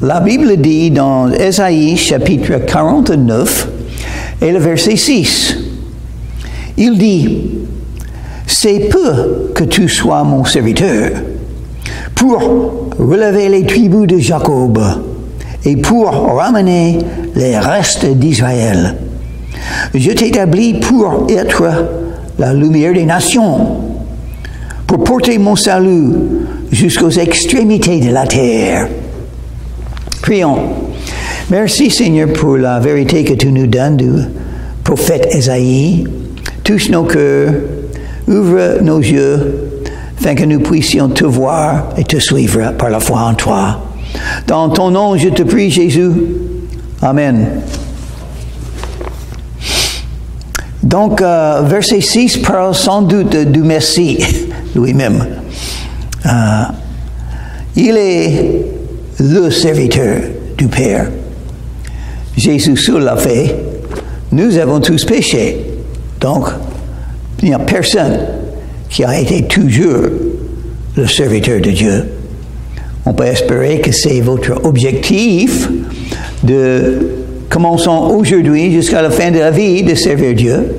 La Bible dit dans Ésaïe chapitre 49 et le verset 6, il dit, « C'est peu que tu sois mon serviteur pour relever les tribus de Jacob et pour ramener les restes d'Israël. Je t'établis pour être la lumière des nations, pour porter mon salut jusqu'aux extrémités de la terre. » Prions. Merci Seigneur pour la vérité que tu nous donnes du prophète Ésaïe. Touche nos cœurs, ouvre nos yeux, afin que nous puissions te voir et te suivre par la foi en toi. Dans ton nom, je te prie, Jésus. Amen. Donc, verset 6 parle sans doute du Messie lui-même. Il est le serviteur du Père. Jésus seul l'a fait. Nous avons tous péché. Donc, il n'y a personne qui a été toujours le serviteur de Dieu. On peut espérer que c'est votre objectif de commençons aujourd'hui jusqu'à la fin de la vie de servir Dieu.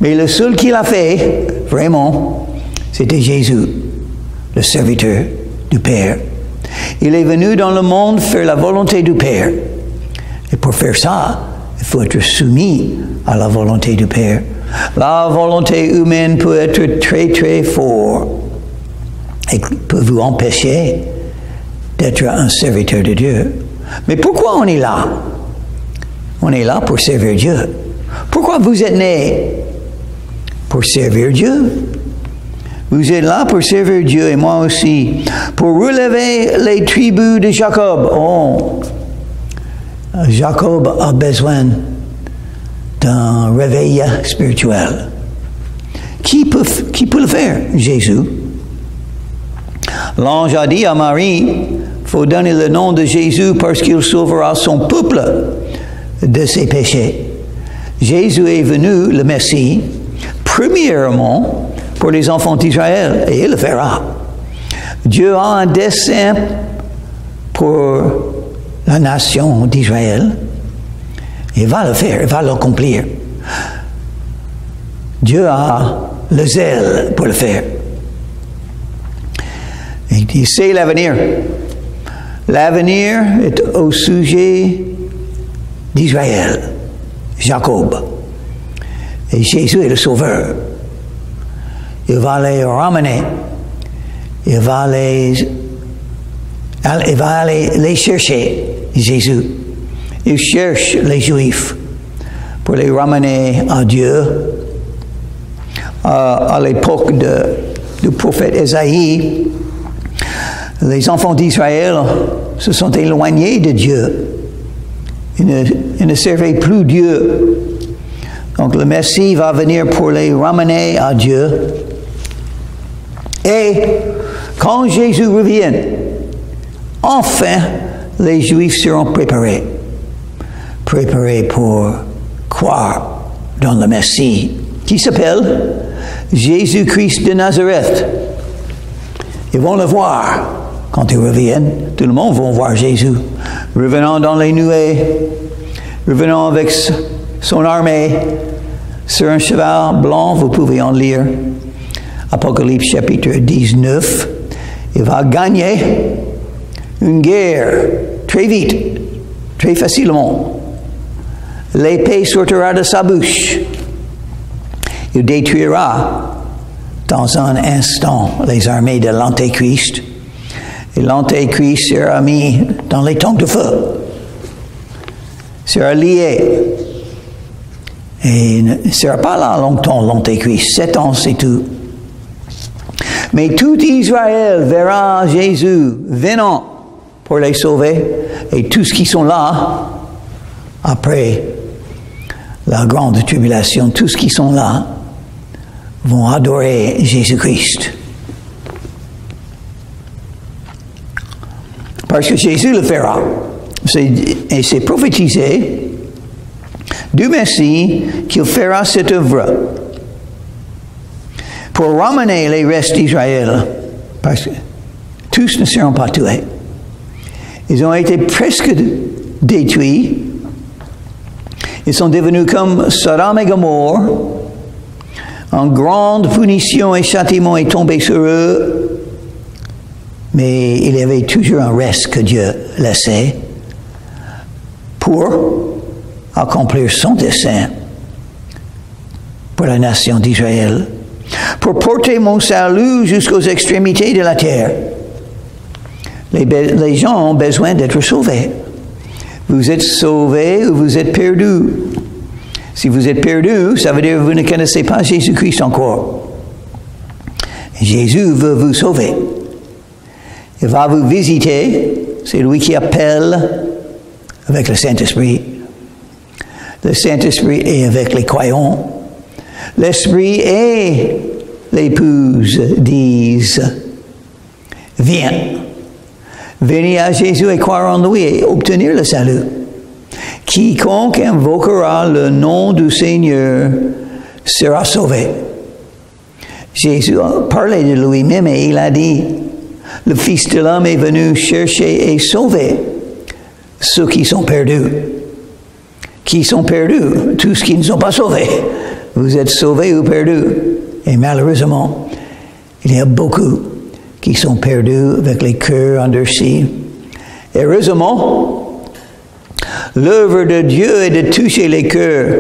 Mais le seul qui l'a fait, vraiment, c'était Jésus, le serviteur du Père. Il est venu dans le monde faire la volonté du Père. Et pour faire ça, il faut être soumis à la volonté du Père. La volonté humaine peut être très très forte et peut vous empêcher d'être un serviteur de Dieu. Mais pourquoi on est là? On est là pour servir Dieu. Pourquoi vous êtes né? Pour servir Dieu. Vous êtes là pour servir Dieu et moi aussi. Pour relever les tribus de Jacob. Oh, Jacob a besoin d'un réveil spirituel. Qui peut le faire? Jésus. L'ange a dit à Marie, il faut donner le nom de Jésus parce qu'il sauvera son peuple de ses péchés. Jésus est venu, le Messie, premièrement pour les enfants d'Israël, et il le fera. Dieu a un dessein pour la nation d'Israël. Il va le faire, il va l'accomplir. Dieu a le zèle pour le faire. Et il sait l'avenir. L'avenir est au sujet d'Israël, Jacob. Et Jésus est le sauveur. Il va les ramener. Il va aller les chercher, Jésus. Il cherche les Juifs pour les ramener à Dieu. À l'époque du prophète Ésaïe, les enfants d'Israël se sont éloignés de Dieu. Ils ne servaient plus Dieu. Donc le Messie va venir pour les ramener à Dieu. Et quand Jésus revient, enfin, les Juifs seront préparés. Préparés pour croire dans le Messie, qui s'appelle Jésus-Christ de Nazareth. Ils vont le voir quand ils reviennent. Tout le monde va voir Jésus. Revenant dans les nuées, revenant avec son armée, sur un cheval blanc, vous pouvez en lire. Apocalypse chapitre 19. Il va gagner une guerre très vite, très facilement. L'épée sortira de sa bouche. Il détruira dans un instant les armées de l'Antéchrist. Et l'Antéchrist sera mis dans les tongs de feu. Sera lié. Et il ne sera pas là longtemps, l'Antéchrist. 7 ans, c'est tout. Mais tout Israël verra Jésus venant pour les sauver. Et tous ceux qui sont là, après la grande tribulation, tous ceux qui sont là, vont adorer Jésus-Christ. Parce que Jésus le fera. Et c'est prophétisé du Messie qu'il fera cette œuvre pour ramener les restes d'Israël. Parce que tous ne seront pas tués. Ils ont été presque détruits. Ils sont devenus comme Sodome et Gomorrhe. En grande punition et châtiment est tombé sur eux. Mais il y avait toujours un reste que Dieu laissait pour accomplir son dessein pour la nation d'Israël, pour porter mon salut jusqu'aux extrémités de la terre. Les gens ont besoin d'être sauvés. Vous êtes sauvés ou vous êtes perdus. Si vous êtes perdus, ça veut dire que vous ne connaissez pas Jésus-Christ encore. Jésus veut vous sauver. Il va vous visiter. C'est lui qui appelle avec le Saint-Esprit. Le Saint-Esprit est avec les croyants. L'Esprit et l'épouse disent, viens. Venez à Jésus et croire en lui et obtenir le salut. Quiconque invoquera le nom du Seigneur sera sauvé. Jésus a parlé de lui-même et il a dit, le Fils de l'homme est venu chercher et sauver ceux qui sont perdus. Qui sont perdus? Tous qui ne sont pas sauvés. Vous êtes sauvés ou perdus. Et malheureusement, il y a beaucoup qui sont perdus avec les cœurs endurcis. Heureusement, l'œuvre de Dieu est de toucher les cœurs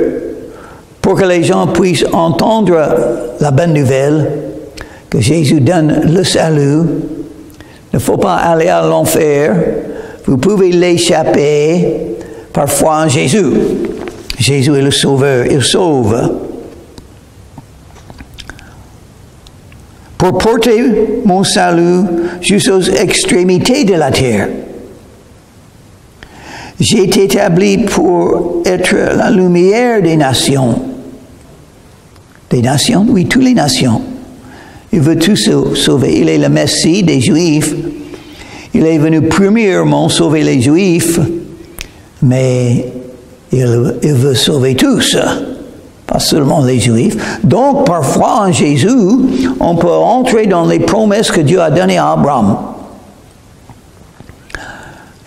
pour que les gens puissent entendre la bonne nouvelle, que Jésus donne le salut. Il ne faut pas aller à l'enfer. Vous pouvez l'échapper par foi en Jésus. Jésus est le Sauveur. Il sauve. Pour porter mon salut jusqu'aux extrémités de la terre. J'ai été établi pour être la lumière des nations. Des nations? Oui, toutes les nations. Il veut tous sauver. Il est le Messie des Juifs. Il est venu premièrement sauver les Juifs, mais il veut sauver tous, pas seulement les Juifs. Donc, par foi en Jésus, on peut entrer dans les promesses que Dieu a données à Abraham.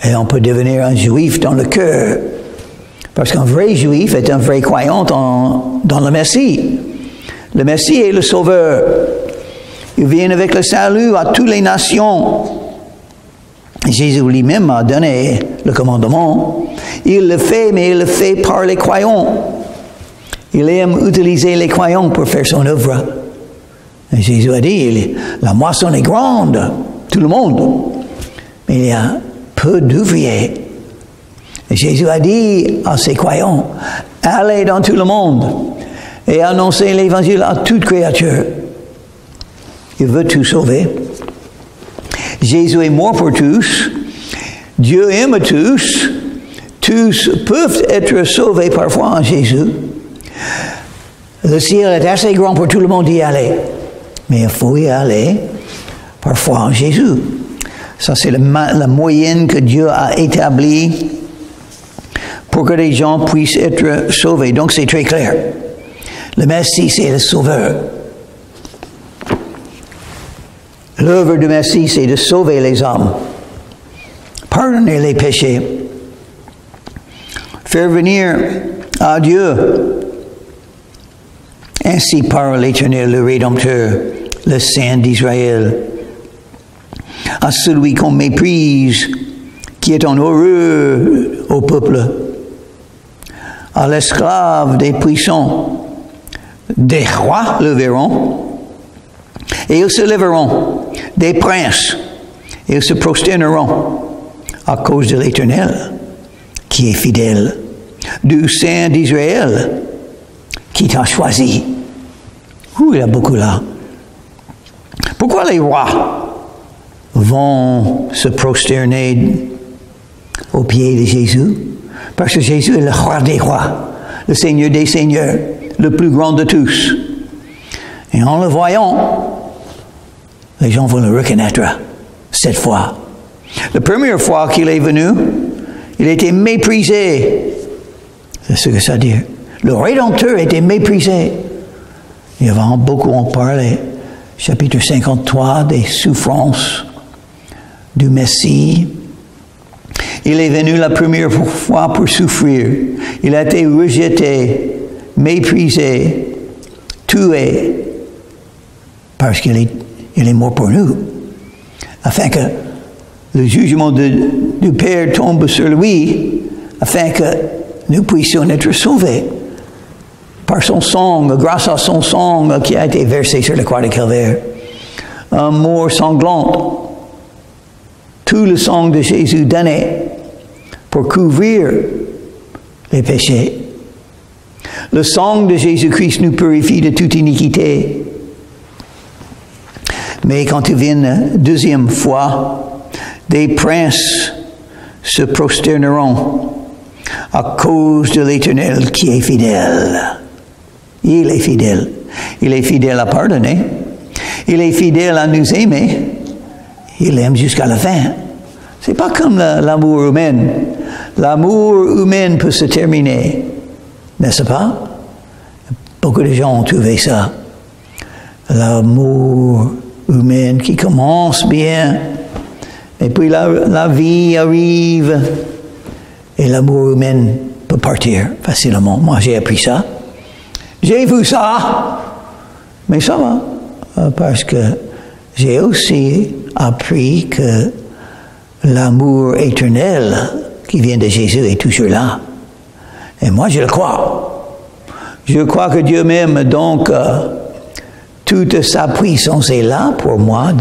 Et on peut devenir un Juif dans le cœur, parce qu'un vrai Juif est un vrai croyant dans le Messie. Le Messie est le Sauveur. Il vient avec le salut à toutes les nations. Jésus lui-même a donné le commandement. Il le fait, mais il le fait par les croyants. Il aime utiliser les croyants pour faire son œuvre. Et Jésus a dit, la moisson est grande, tout le monde, mais il y a peu d'ouvriers. Et Jésus a dit à ses croyants, allez dans tout le monde et annoncez l'évangile à toute créature. Il veut tout sauver. Jésus est mort pour tous. Dieu aime tous. Tous peuvent être sauvés par foi en Jésus. Le ciel est assez grand pour tout le monde d'y aller. Mais il faut y aller par foi en Jésus. Ça, c'est la moyenne que Dieu a établie pour que les gens puissent être sauvés. Donc, c'est très clair. Le Messie, c'est le Sauveur. L'œuvre du Messie, c'est de sauver les hommes, pardonner les péchés, faire venir à Dieu. Ainsi parle l'Éternel, le Rédempteur, le Saint d'Israël. À celui qu'on méprise, qui est en horreur au peuple, à l'esclave des puissants, des rois le verront, et ils se lèveront. Des princes, ils se prosterneront à cause de l'Éternel, qui est fidèle, du Saint d'Israël, qui t'a choisi. Il y a beaucoup là. Pourquoi les rois vont se prosterner aux pieds de Jésus? Parce que Jésus est le roi des rois, le Seigneur des seigneurs, le plus grand de tous. Et en le voyant, les gens vont le reconnaître cette fois. La première fois qu'il est venu, il était méprisé. C'est ce que ça veut dire. Le Rédempteur était méprisé. Il y avait beaucoup en parlé. Chapitre 53, des souffrances du Messie. Il est venu la première fois pour souffrir. Il a été rejeté, méprisé, tué, parce qu'il est mort pour nous, afin que le jugement du Père tombe sur lui, afin que nous puissions être sauvés par son sang, grâce à son sang qui a été versé sur la croix de Calvaire. Un mort sanglante, tout le sang de Jésus donné pour couvrir les péchés. Le sang de Jésus-Christ nous purifie de toute iniquité. Mais quand il vient deuxième fois, des princes se prosterneront à cause de l'Éternel qui est fidèle. Il est fidèle. Il est fidèle à pardonner. Il est fidèle à nous aimer. Il aime jusqu'à la fin. C'est pas comme l'amour humain. L'amour humain peut se terminer, n'est-ce pas? Beaucoup de gens ont trouvé ça. L'amour humain qui commence bien, et puis la vie arrive, et l'amour humain peut partir facilement. Moi, j'ai appris ça. J'ai vu ça, mais ça va, parce que j'ai aussi appris que l'amour éternel qui vient de Jésus est toujours là. Et moi, je le crois. Je crois que Dieu m'aime, donc toute sa puissance est là pour moi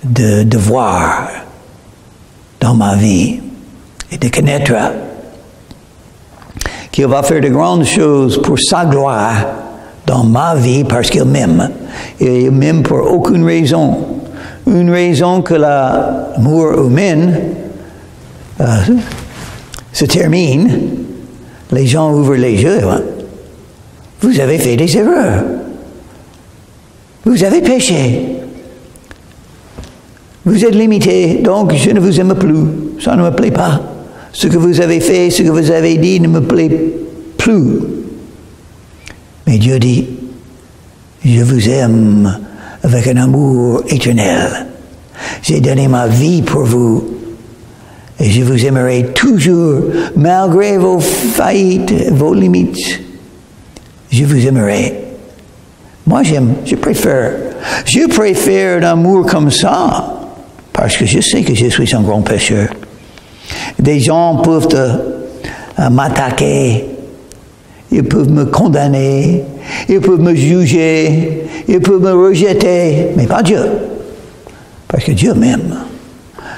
de voir dans ma vie et de connaître qu'il va faire de grandes choses pour sa gloire dans ma vie parce qu'il m'aime. Et il m'aime pour aucune raison. Une raison que l'amour humain se termine, les gens ouvrent les yeux. Vous avez fait des erreurs. Vous avez péché. Vous êtes limité, donc je ne vous aime plus. Ça ne me plaît pas. Ce que vous avez fait, ce que vous avez dit ne me plaît plus. Mais Dieu dit, je vous aime avec un amour éternel. J'ai donné ma vie pour vous. Et je vous aimerai toujours, malgré vos faillites, vos limites. Je vous aimerai. Moi, je préfère un amour comme ça, parce que je sais que je suis un grand pécheur. Des gens peuvent m'attaquer, ils peuvent me condamner, ils peuvent me juger, ils peuvent me rejeter, mais pas Dieu, parce que Dieu m'aime.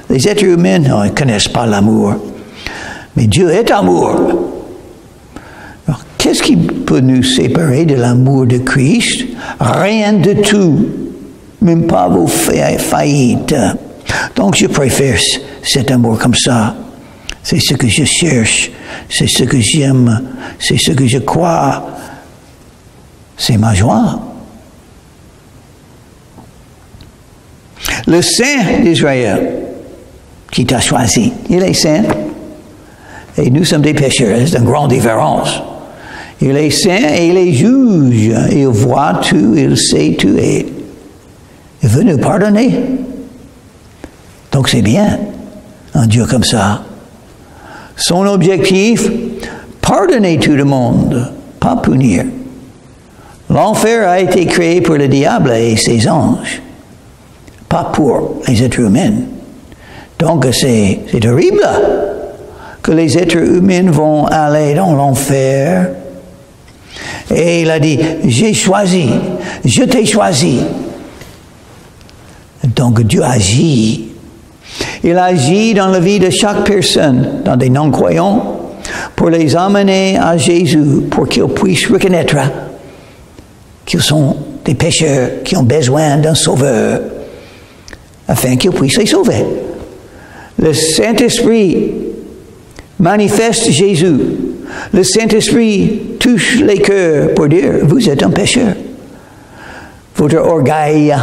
Les êtres humains ne connaissent pas l'amour, mais Dieu est amour. Alors, qu'est-ce qui peut nous séparer de l'amour de Christ? Rien de tout, même pas vos faillites. Donc je préfère cet amour comme ça. C'est ce que je cherche, c'est ce que j'aime, c'est ce que je crois. C'est ma joie. Le Saint d'Israël qui t'a choisi, il est saint. Et nous sommes des pécheurs, c'est une grande différence. Il est saint et il est juge. Il voit tout, il sait tout et il veut nous pardonner. Donc c'est bien, un Dieu comme ça. Son objectif, pardonner tout le monde, pas punir. L'enfer a été créé pour le diable et ses anges, pas pour les êtres humains. Donc c'est horrible que les êtres humains vont aller dans l'enfer. Et il a dit, j'ai choisi, je t'ai choisi. Donc Dieu agit. Il agit dans la vie de chaque personne, dans des non-croyants, pour les amener à Jésus, pour qu'ils puissent reconnaître qu'ils sont des pécheurs qui ont besoin d'un sauveur, afin qu'ils puissent les sauver. Le Saint-Esprit manifeste Jésus. Le Saint-Esprit touche les cœurs pour dire, vous êtes un pécheur. Votre orgueil,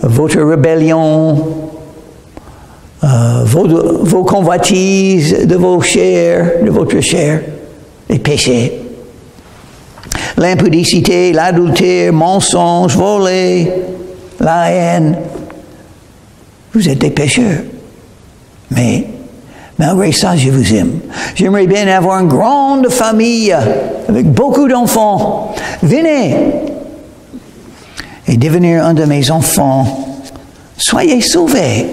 votre rébellion, vos convoitises de vos chairs, de votre chair, les péchés, l'impudicité, l'adultère, mensonge, voler, la haine. Vous êtes des pécheurs. Mais malgré ça, je vous aime. J'aimerais bien avoir une grande famille avec beaucoup d'enfants. Venez et devenir un de mes enfants. Soyez sauvés.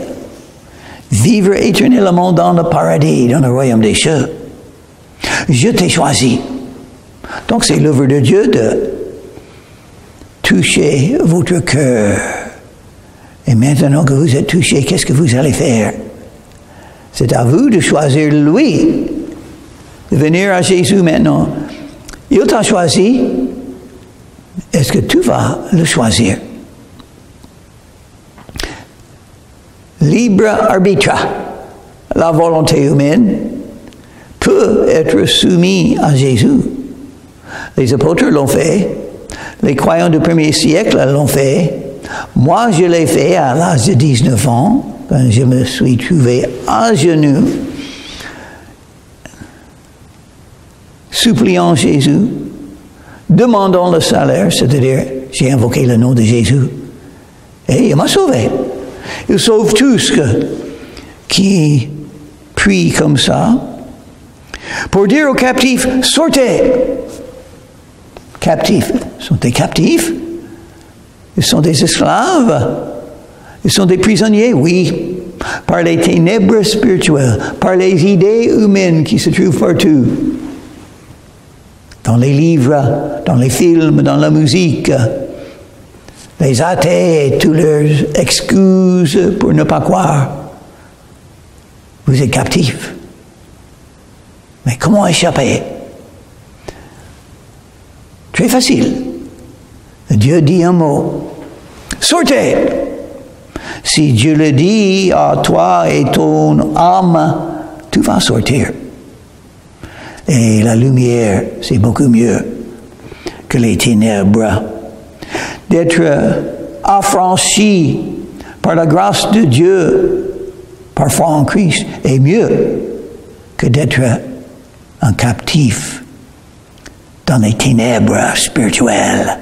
Vivre éternellement dans le paradis, dans le royaume des cieux. Je t'ai choisi. Donc c'est l'œuvre de Dieu de toucher votre cœur. Et maintenant que vous êtes touché, qu'est-ce que vous allez faire? C'est à vous de choisir lui, de venir à Jésus maintenant. Il t'a choisi. Est-ce que tu vas le choisir? Libre arbitre, la volonté humaine peut être soumise à Jésus. Les apôtres l'ont fait, les croyants du premier siècle l'ont fait. Moi, je l'ai fait à l'âge de 19 ans, quand je me suis trouvé à genoux, suppliant Jésus, demandant le salaire, c'est-à-dire, j'ai invoqué le nom de Jésus, et il m'a sauvé. Il sauve tous qui prient comme ça, pour dire aux captifs, sortez. Captifs, sont des captifs? Ils sont des esclaves? Ils sont des prisonniers? Oui. Par les ténèbres spirituelles, par les idées humaines qui se trouvent partout. Dans les livres, dans les films, dans la musique. Les athées et toutes leurs excuses pour ne pas croire. Vous êtes captifs. Mais comment échapper? Très facile. Dieu dit un mot. Sortez! Si Dieu le dit à toi et ton âme, tu vas sortir. Et la lumière, c'est beaucoup mieux que les ténèbres. D'être affranchi par la grâce de Dieu, parfois en Christ, est mieux que d'être un captif dans les ténèbres spirituelles.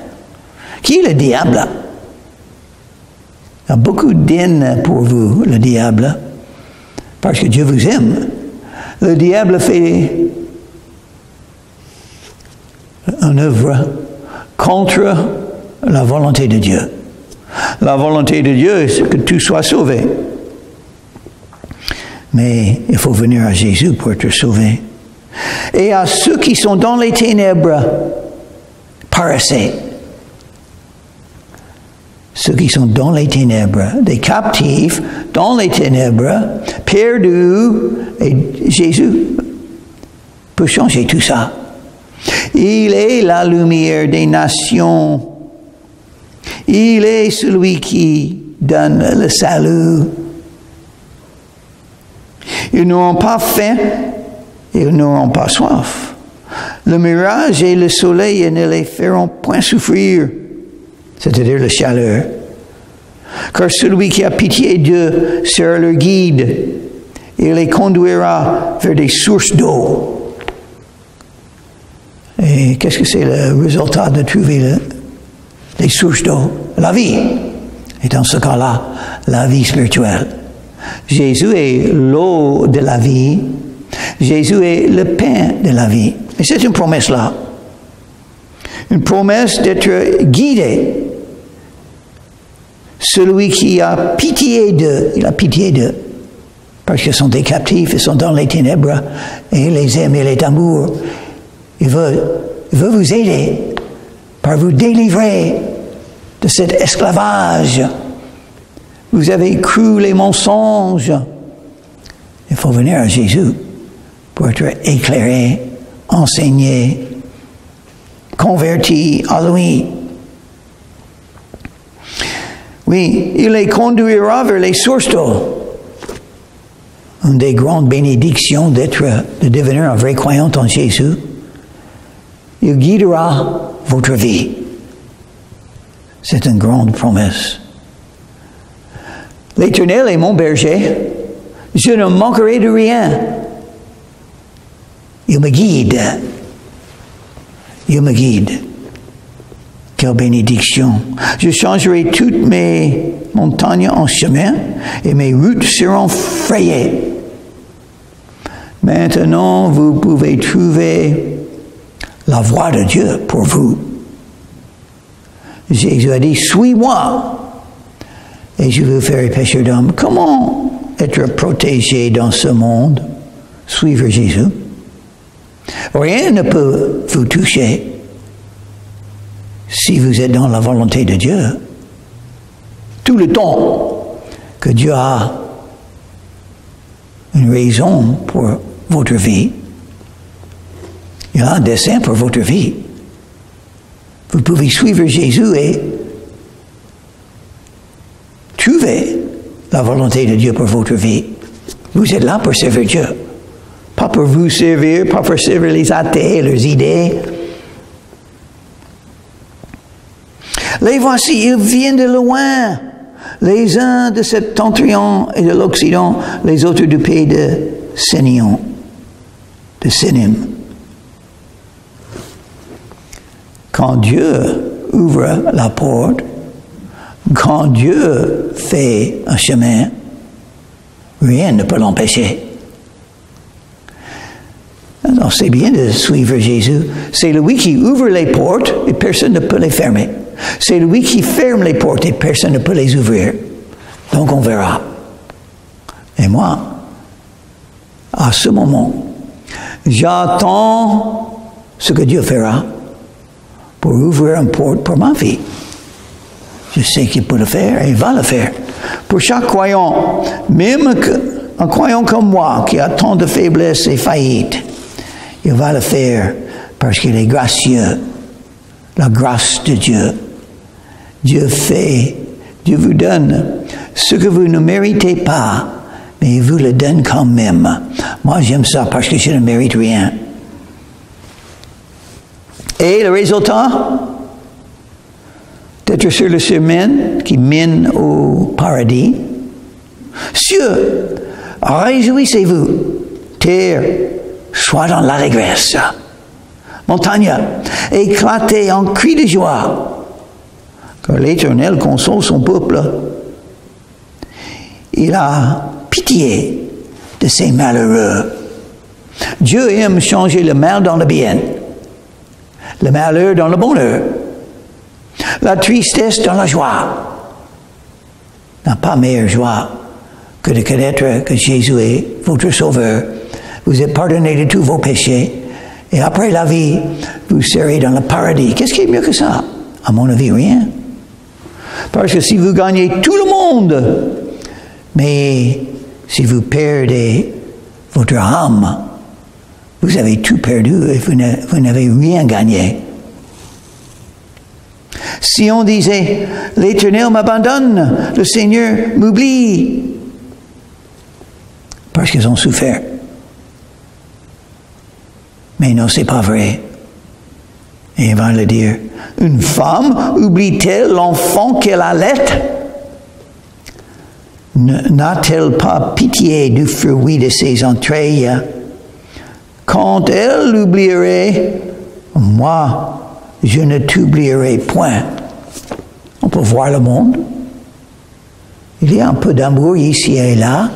Qui est le diable? Il y a beaucoup d'haine pour vous, le diable, parce que Dieu vous aime. Le diable fait une œuvre contre la volonté de Dieu. La volonté de Dieu, c'est que tu sois sauvé. Mais il faut venir à Jésus pour être sauvé. Et à ceux qui sont dans les ténèbres, paraissez. Ceux qui sont dans les ténèbres, des captifs dans les ténèbres, perdus, et Jésus peut changer tout ça. Il est la lumière des nations. Il est celui qui donne le salut. Ils n'auront pas faim, ils n'auront pas soif. Le mirage et le soleil ne les feront point souffrir, c'est-à-dire la chaleur. Car celui qui a pitié d'eux sera leur guide. Il les conduira vers des sources d'eau. Et qu'est-ce que c'est le résultat de trouver les sources d'eau? La vie. Et dans ce cas-là, la vie spirituelle. Jésus est l'eau de la vie. Jésus est le pain de la vie. Et c'est une promesse là. Une promesse d'être guidé. Celui qui a pitié d'eux, il a pitié d'eux. Parce qu'ils sont des captifs, ils sont dans les ténèbres, et il les aime, il est amour. Il veut vous aider, par vous délivrer de cet esclavage. Vous avez cru les mensonges. Il faut venir à Jésus pour être éclairé, enseigné, converti à lui. Oui, il les conduira vers les sources d'eau. Une des grandes bénédictions de devenir un vrai croyant en Jésus. Il guidera votre vie. C'est une grande promesse. L'Éternel est mon berger. Je ne manquerai de rien. Il me guide. Il me guide. Quelle bénédiction. Je changerai toutes mes montagnes en chemin et mes routes seront frayées. Maintenant, vous pouvez trouver la voie de Dieu pour vous. Jésus a dit, suis-moi, et je vous ferai pécheur d'hommes. Comment être protégé dans ce monde? Suivre Jésus. Rien ne peut vous toucher si vous êtes dans la volonté de Dieu. Tout le temps que Dieu a une raison pour votre vie, il y a un dessein pour votre vie. Vous pouvez suivre Jésus et trouver la volonté de Dieu pour votre vie. Vous êtes là pour servir Dieu. Pas pour vous servir, pas pour servir les athées, leurs idées. Les voici, ils viennent de loin. Les uns de Septentrion et de l'Occident, les autres du pays de Sénion, de Sénim. Quand Dieu ouvre la porte, quand Dieu fait un chemin, rien ne peut l'empêcher. Alors c'est bien de suivre Jésus. C'est lui qui ouvre les portes et personne ne peut les fermer. C'est lui qui ferme les portes et personne ne peut les ouvrir. Donc on verra. Et moi, à ce moment, j'attends ce que Dieu fera pour ouvrir une porte pour ma vie. Je sais qu'il peut le faire et il va le faire. Pour chaque croyant, même un croyant comme moi qui a tant de faiblesses et faillites, il va le faire parce qu'il est gracieux. La grâce de Dieu. Dieu vous donne ce que vous ne méritez pas, mais il vous le donne quand même. Moi, j'aime ça parce que je ne mérite rien. Et le résultat d'être sur le chemin qui mène au paradis. Cieux, réjouissez-vous. Terre, sois dans l'allégresse. Montagne, éclatez en cris de joie. Car l'Éternel console son peuple. Il a pitié de ces malheureux. Dieu aime changer le mal dans le bien, le malheur dans le bonheur, la tristesse dans la joie. Il n'y a pas meilleure joie que de connaître que Jésus est votre sauveur. Vous êtes pardonné de tous vos péchés. Et après la vie, vous serez dans le paradis. Qu'est-ce qui est mieux que ça? À mon avis, rien. Parce que si vous gagnez tout le monde, mais si vous perdez votre âme, vous avez tout perdu et vous n'avez rien gagné. Si on disait, l'Éternel m'abandonne, le Seigneur m'oublie, parce qu'ils ont souffert. Mais non, c'est pas vrai. Et il va le dire. Une femme oublie-t-elle l'enfant qu'elle allait? N'a-t-elle pas pitié du fruit de ses entrailles? Quand elle l'oublierait, moi, je ne t'oublierai point. On peut voir le monde. Il y a un peu d'amour ici et là.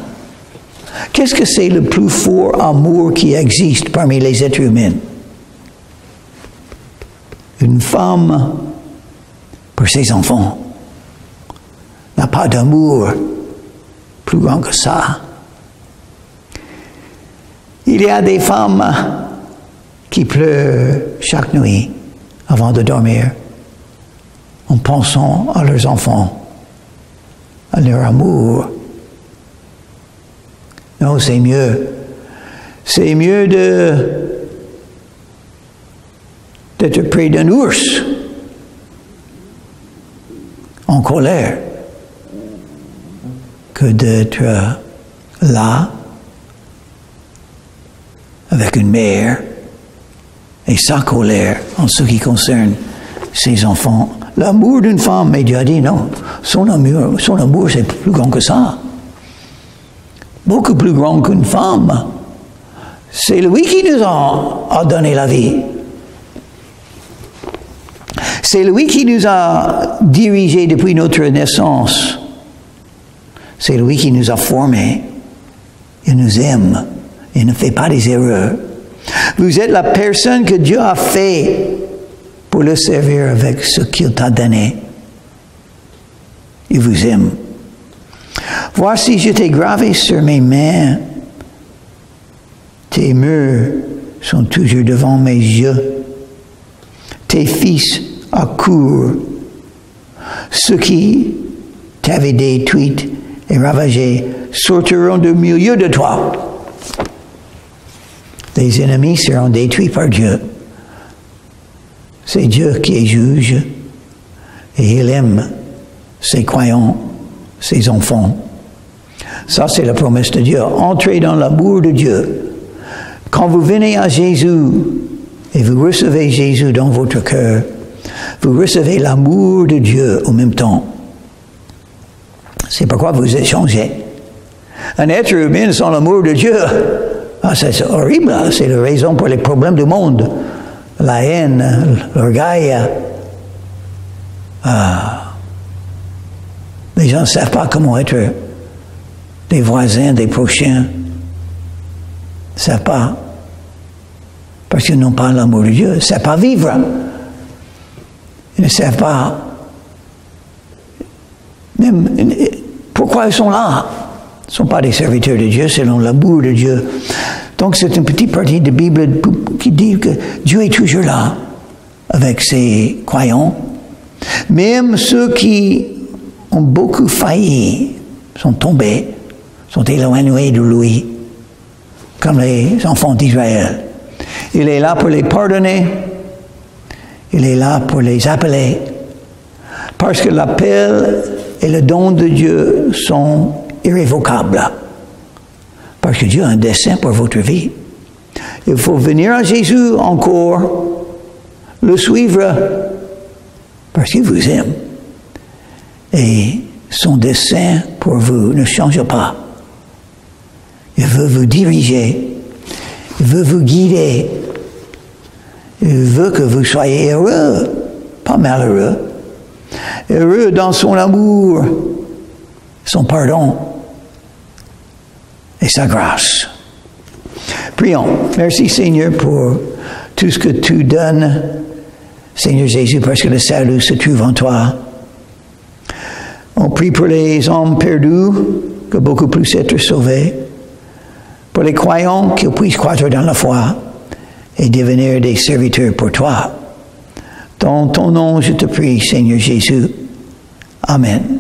Qu'est-ce que c'est le plus fort amour qui existe parmi les êtres humains? Une femme pour ses enfants n'a pas d'amour plus grand que ça. Il y a des femmes qui pleurent chaque nuit avant de dormir en pensant à leurs enfants, à leur amour. Non, c'est mieux. C'est mieux d'être près d'un ours en colère que d'être là avec une mère et sa colère en ce qui concerne ses enfants. L'amour d'une femme, mais Dieu a dit non. Son amour, c'est plus grand que ça. Beaucoup plus grand qu'une femme. C'est lui qui nous a donné la vie. C'est lui qui nous a dirigés depuis notre naissance. C'est lui qui nous a formés. Il nous aime. et ne fait pas des erreurs. Vous êtes la personne que Dieu a fait pour le servir avec ce qu'il t'a donné. Il vous aime. Voici, je t'ai gravé sur mes mains. Tes murs sont toujours devant mes yeux. Tes fils accourent. Ceux qui t'avaient détruit et ravagé sortiront du milieu de toi. Les ennemis seront détruits par Dieu. C'est Dieu qui est juge et il aime ses croyants, ses enfants. Ça, c'est la promesse de Dieu. Entrez dans l'amour de Dieu. Quand vous venez à Jésus et vous recevez Jésus dans votre cœur, vous recevez l'amour de Dieu en même temps. C'est pourquoi vous êtes changé. Un être humain sans l'amour de Dieu, c'est horrible. C'est la raison pour les problèmes du monde. La haine, l'orgueil. Les gens ne savent pas comment être des voisins, des prochains. Ils ne savent pas. Parce qu'ils n'ont pas l'amour de Dieu. Ils ne savent pas vivre. Ils ne savent pas. Même pourquoi ils sont là. Ils ne sont pas des serviteurs de Dieu selon l'amour de Dieu. Donc c'est une petite partie de la Bible qui dit que Dieu est toujours là avec ses croyants. Même ceux qui ont beaucoup failli sont tombés, sont éloignés de lui, comme les enfants d'Israël. Il est là pour les pardonner. Il est là pour les appeler. Parce que l'appel et le don de Dieu sont irrévocables. Parce que Dieu a un dessein pour votre vie. Il faut venir à Jésus encore, le suivre, parce qu'il vous aime. Et son dessein pour vous ne change pas. Il veut vous diriger. Il veut vous guider. Il veut que vous soyez heureux, pas malheureux. Heureux dans son amour, son pardon et sa grâce. Prions. Merci Seigneur pour tout ce que tu donnes, Seigneur Jésus, parce que le salut se trouve en toi. On prie pour les hommes perdus, que beaucoup puissent être sauvés. Pour les croyants, qu'ils puissent croître dans la foi et devenir des serviteurs pour toi. Dans ton nom, je te prie, Seigneur Jésus. Amen.